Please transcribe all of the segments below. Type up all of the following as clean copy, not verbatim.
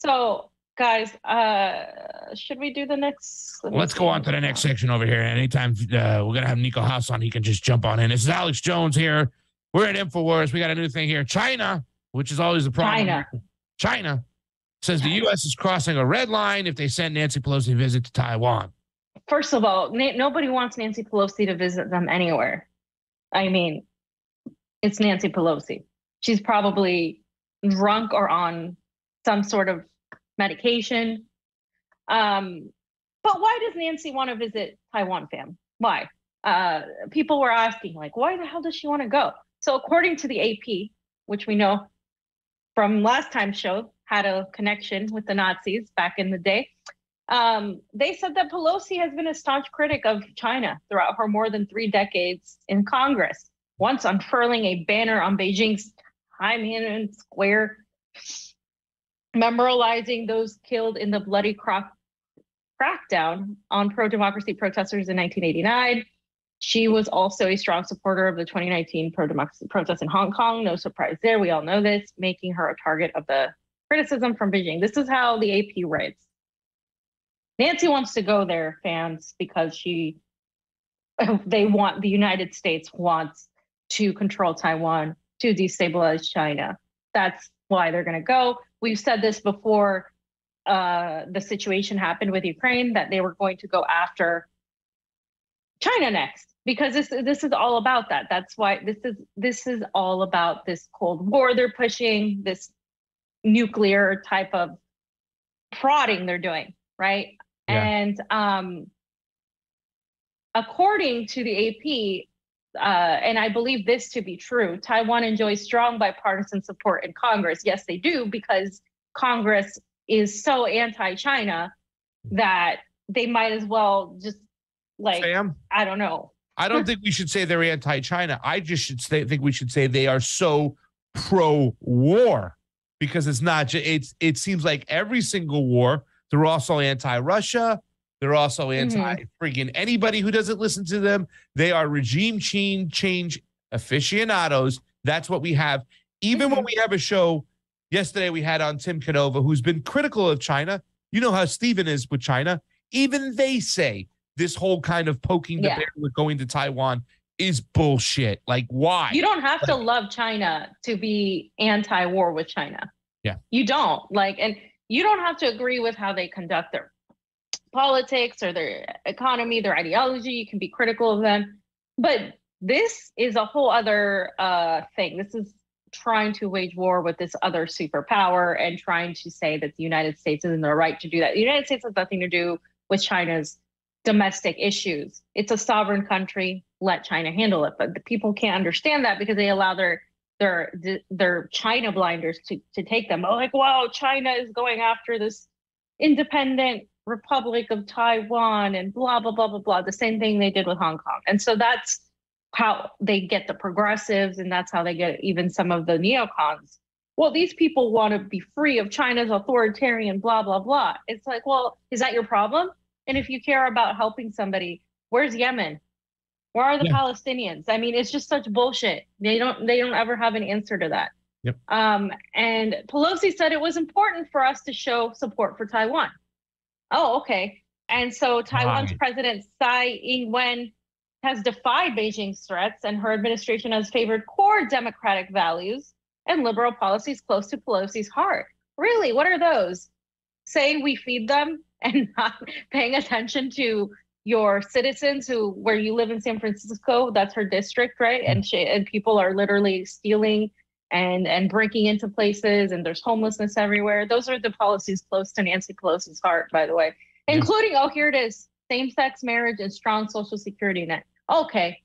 So, guys, should we do the next? Let's go on to the next section over here. Anytime we're going to have Niko Haas on, he can just jump on in. This is Alex Jones here. We're at InfoWars. We got a new thing here. China, which is always the problem. China says the U.S. is crossing a red line if they send Nancy Pelosi a visit to Taiwan. First of all, nobody wants Nancy Pelosi to visit them anywhere. I mean, it's Nancy Pelosi. She's probably drunk or on some sort of medication. But why does Nancy want to visit Taiwan, fam? Why? People were asking, like, why the hell does she want to go? So according to the AP, which we know from last time's show had a connection with the Nazis back in the day, they said that Pelosi has been a staunch critic of China throughout her more than 3 decades in Congress, once unfurling a banner on Beijing's Tiananmen Square, memorializing those killed in the bloody crackdown on pro-democracy protesters in 1989. She was also a strong supporter of the 2019 pro-democracy protests in Hong Kong. No surprise there. We all know this, making her a target of the criticism from Beijing. This is how the AP writes. Nancy wants to go there, fans, because the United States wants to control Taiwan, to destabilize China. That's why they're going to go. We've said this before the situation happened with Ukraine, that they were going to go after China next, because this is all about that. That's why this is all about this Cold War they're pushing, this nuclear type of prodding they're doing, right? Yeah. And according to the AP, and I believe this to be true, Taiwan enjoys strong bipartisan support in Congress. Yes, they do, because Congress is so anti-China that they might as well just, like, Sam? I don't know. I don't think we should say they're anti-China. I just think we should say they are so pro-war, because it's not. It seems like every single war, they're also anti-Russia. They're also anti-friggin' anybody who doesn't listen to them. They are regime change aficionados. That's what we have. Even when we have a show, yesterday we had on Tim Canova, who's been critical of China. You know how Steven is with China. Even they say this whole kind of poking the bear with going to Taiwan is bullshit. Like, why? You don't have to love China to be anti-war with China. Yeah. You don't. And you don't have to agree with how they conduct their politics or their economy, their ideology. You can be critical of them. But this is a whole other thing. This is trying to wage war with this other superpower and trying to say that the United States is in the right to do that. The United States has nothing to do with China's domestic issues. It's a sovereign country. Let China handle it. But the people can't understand that because they allow their China blinders to take them. Like, wow, China is going after this independent Republic of Taiwan and blah, blah, blah, blah, blah. The same thing they did with Hong Kong. And so that's how they get the progressives, and that's how they get even some of the neocons. Well, these people want to be free of China's authoritarian blah, blah, blah. It's like, well, is that your problem? And if you care about helping somebody, where's Yemen? Where are the Palestinians? I mean, it's just such bullshit. They don't ever have an answer to that. Yep. And Pelosi said it was important for us to show support for Taiwan. Oh, okay. And so Taiwan's President Tsai Ing-wen has defied Beijing's threats, and her administration has favored core democratic values and liberal policies close to Pelosi's heart. Really? What are those? Saying we feed them and not paying attention to your citizens where you live in San Francisco, that's her district, right? And people are literally stealing and breaking into places, and there's homelessness everywhere. Those are the policies close to Nancy Pelosi's heart, by the way, including, here it is, same-sex marriage and strong social security net. Okay.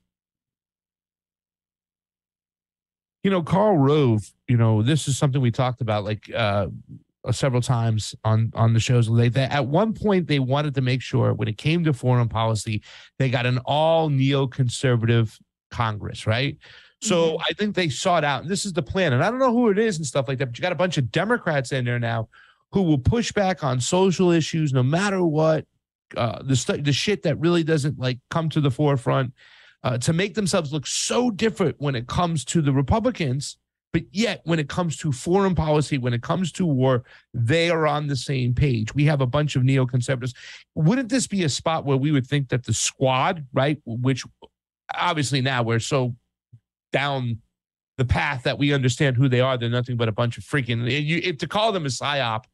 Karl Rove, this is something we talked about several times on the shows. At one point, they wanted to make sure when it came to foreign policy, they got an all neoconservative Congress, right? So I think they sought out, and this is the plan, and I don't know who it is and stuff like that, but you got a bunch of Democrats in there now who will push back on social issues no matter what, the shit that really doesn't come to the forefront, to make themselves look so different when it comes to the Republicans But yet, when it comes to foreign policy, when it comes to war, they are on the same page. We have a bunch of neoconservatives. Wouldn't this be a spot where we would think that the Squad, right, which obviously now we're so down the path that we understand who they are, they're nothing but a bunch of freaking, to call them a psyop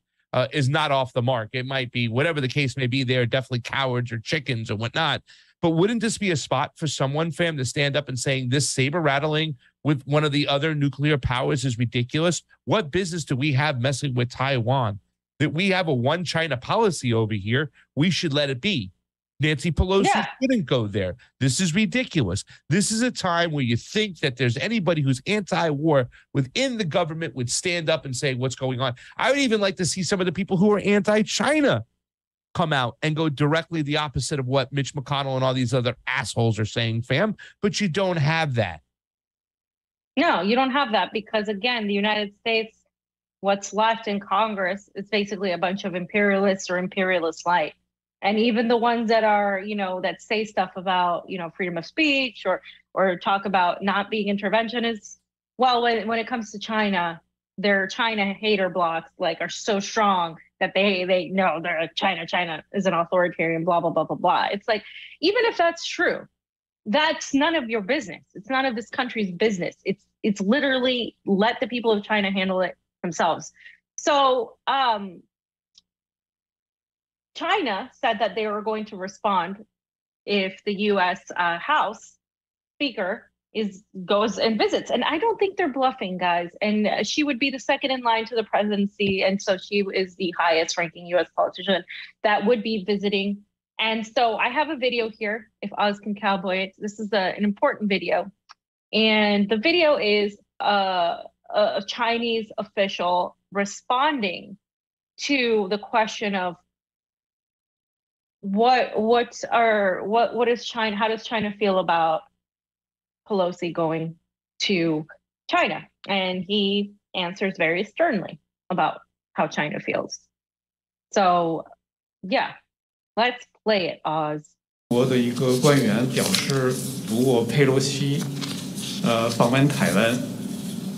is not off the mark. It might be, whatever the case may be, they're definitely cowards or chickens or whatnot. But wouldn't this be a spot for someone, fam, to stand up and saying this saber rattling with one of the other nuclear powers is ridiculous? What business do we have messing with Taiwan? That we have a one China policy over here. We should let it be. Nancy Pelosi couldn't go there. This is ridiculous. This is a time where you think that there's anybody who's anti-war within the government would stand up and say what's going on. I would even like to see some of the people who are anti-China come out and go directly the opposite of what Mitch McConnell and all these other assholes are saying, fam. But you don't have that. No, you don't have that because, again, the United States, what's left in Congress is basically a bunch of imperialists or imperialist light. And even the ones that are, that say stuff about, freedom of speech or talk about not being interventionists. Well, when it comes to China, their China hater blocks are so strong that they know they're China is an authoritarian, blah, blah, blah, blah, blah. It's like, even if that's true, that's none of your business. It's none of this country's business. It's literally let the people of China handle it themselves. So China said that they were going to respond if the U.S. House Speaker goes and visits. And I don't think they're bluffing, guys. And she would be the second in line to the presidency. And so she is the highest ranking U.S. politician that would be visiting. And so I have a video here, if Oz can cowboy it. This is an important video. And the video is a Chinese official responding to the question of what is China, how does China feel about Pelosi going to China? And he answers very sternly about how China feels. So, yeah, let's play it, Oz. 国的一个官员表示，如果佩洛西访问台湾，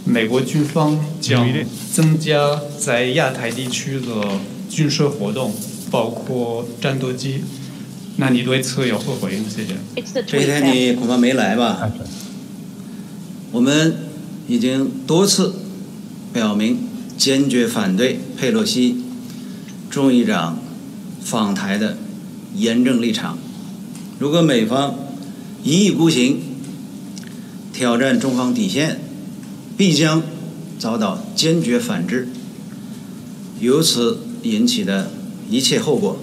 美国军方将增加在亚太地区的军事活动，包括战斗机。那你对此有何回应？谢谢。这一天你恐怕没来吧？我们已经多次表明坚决反对佩洛西众议长访台的严正立场。如果美方一意孤行，挑战中方底线，必将遭到坚决反制。由此引起的一切后果，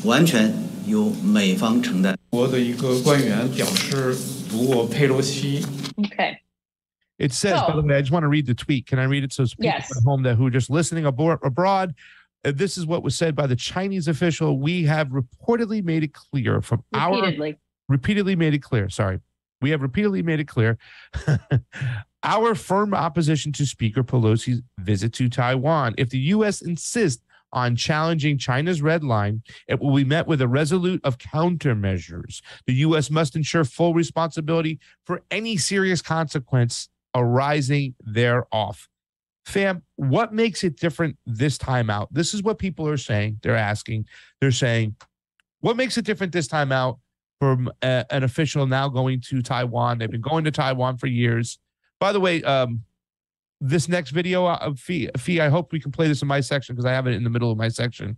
完全由美方承担。我的一个官员表示，如果佩洛西 Okay. It says, by the way, I just want to read the tweet. Can I read it so people at home who are just listening abroad? This is what was said by the Chinese official. We have reportedly made it clear from repeatedly made it clear. Sorry. We have repeatedly made it clear our firm opposition to Speaker Pelosi's visit to Taiwan. If the U.S. insists on challenging China's red line, it will be met with a resolute of countermeasures. The U.S. must ensure full responsibility for any serious consequence arising thereof. Fam, what makes it different this time out? This is what people are saying. They're asking. They're saying, what makes it different this time out from an official now going to Taiwan? They've been going to Taiwan for years. By the way, this next video of Fee, I hope we can play this in my section because I have it in the middle of my section.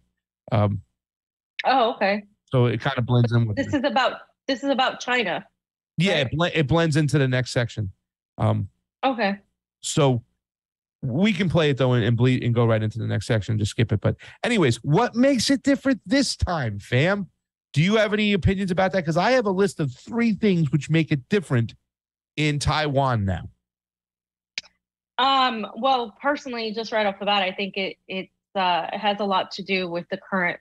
Okay. So it kind of blends in with this is about China. Yeah, right? It blends into the next section. Okay. So we can play it though and bleed and go right into the next section. Just skip it. But anyways, what makes it different this time, fam? Do you have any opinions about that? Because I have a list of 3 things which make it different in Taiwan now. Well, personally, just right off the bat, I think it has a lot to do with the current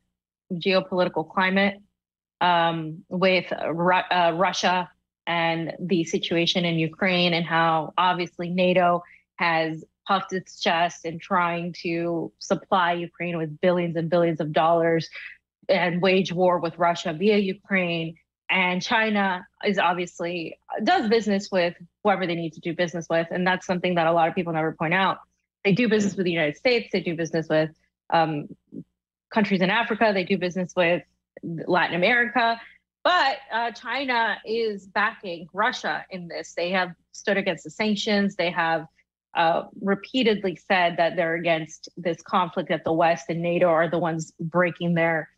geopolitical climate, with Russia and the situation in Ukraine, and how obviously NATO has puffed its chest in trying to supply Ukraine with billions and billions of dollars and wage war with Russia via Ukraine. And China is obviously does business with whoever they need to do business with. And that's something that a lot of people never point out. They do business with the United States. They do business with countries in Africa. They do business with Latin America. But China is backing Russia in this. They have stood against the sanctions. They have repeatedly said that they're against this conflict, that the West and NATO are the ones breaking their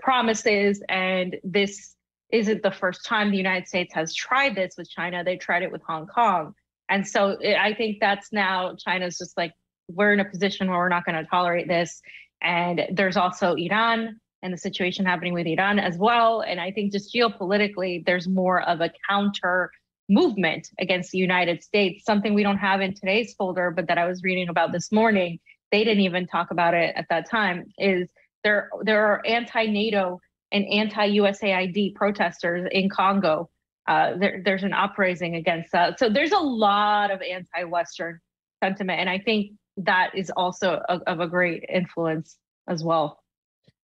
promises. And this isn't the first time the United States has tried this with China. They tried it with Hong Kong. And so I think that's now China's just like, we're in a position where we're not going to tolerate this. And there's also Iran and the situation happening with Iran as well. And I think just geopolitically, there's more of a counter movement against the United States, something we don't have in today's folder, but that I was reading about this morning. They didn't even talk about it at that time, is there are anti-NATO and anti-USAID protesters in Congo. There's an uprising against that. So there's a lot of anti-Western sentiment. And I think that is also of a great influence as well.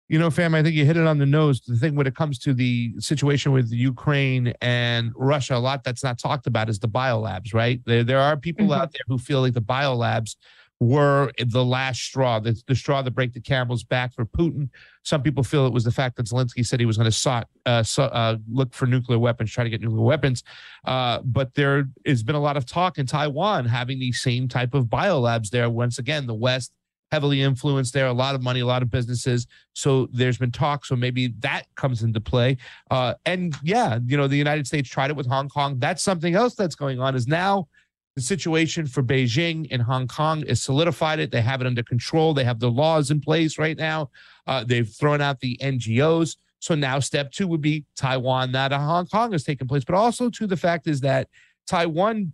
You know, fam, I think you hit it on the nose. The thing when it comes to the situation with Ukraine and Russia, a lot that's not talked about is the biolabs, right? There are people out there who feel like the biolabs were the last straw, the straw that break the camel's back for Putin. Some people feel it was the fact that Zelensky said he was going to look for nuclear weapons, try to get nuclear weapons. But there has been a lot of talk in Taiwan having these same type of biolabs there. Once again, the West heavily influenced there, a lot of money, a lot of businesses. So there's been talk. So maybe that comes into play. And yeah, you know, the United States tried it with Hong Kong. That's something else that's going on is now the situation for Beijing and Hong Kong is solidified it. They have it under control. They have the laws in place right now. They've thrown out the NGOs. So now step two would be Taiwan, not Hong Kong is taking place. But also too, the fact is that Taiwan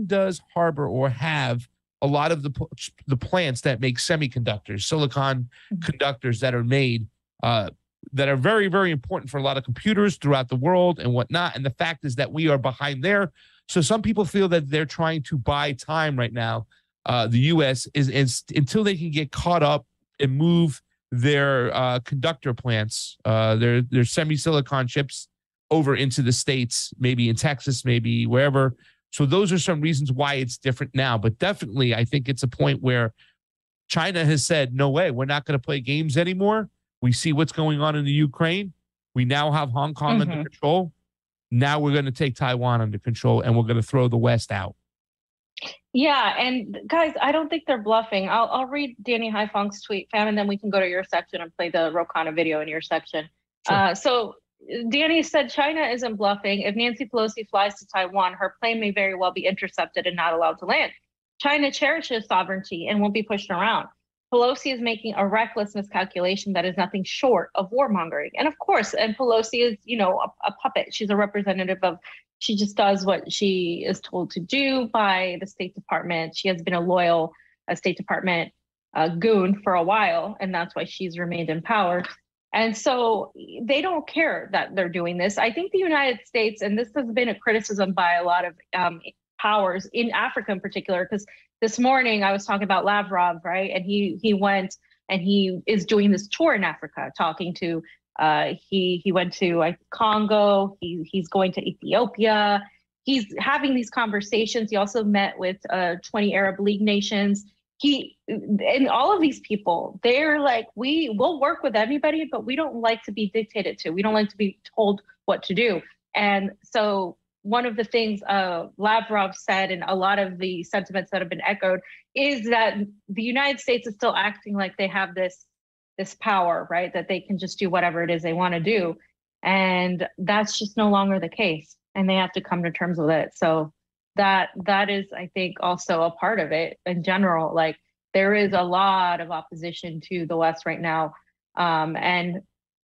does harbor or have a lot of the plants that make semiconductors, silicon conductors that are made that are very, very important for a lot of computers throughout the world and whatnot. And the fact is that we are behind there. So some people feel that they're trying to buy time right now. The U.S. is until they can get caught up and move their conductor plants, their semi-silicon chips over into the States, maybe in Texas, maybe wherever. So those are some reasons why it's different now. But definitely, I think it's a point where China has said, no way, we're not going to play games anymore. We see what's going on in the Ukraine. We now have Hong Kong under control. Now we're going to take Taiwan under control and we're going to throw the West out. Yeah. And guys, I don't think they're bluffing. I'll read Danny Haifong's tweet, fam, and then we can go to your section and play the Rokana video in your section. Sure. So Danny said China isn't bluffing. If Nancy Pelosi flies to Taiwan, her plane may very well be intercepted and not allowed to land. China cherishes sovereignty and won't be pushed around. Pelosi is making a reckless miscalculation that is nothing short of warmongering. And of course, and Pelosi is, you know, a puppet. She's a representative of, she just does what she is told to do by the State Department. She has been a loyal State Department goon for a while, and that's why she's remained in power. And so they don't care that they're doing this. I think the United States, and this has been a criticism by a lot of powers in Africa in particular, because this morning I was talking about Lavrov, right? And he went and he is doing this tour in Africa, talking to, he went to Congo, he's going to Ethiopia. He's having these conversations. He also met with 20 Arab League nations. And all of these people, they're like, we will work with anybody, but we don't like to be dictated to. We don't like to be told what to do. And so one of the things Lavrov said, and a lot of the sentiments that have been echoed, is that the United States is still acting like they have this power, right? That they can just do whatever it is they want to do. And that's just no longer the case. And they have to come to terms with it. So that is, I think, also a part of it in general. Like, there is a lot of opposition to the West right now. And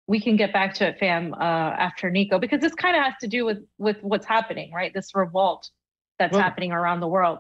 we can get back to it, fam, after Niko, because this kind of has to do with what's happening, right? This revolt that's happening around the world.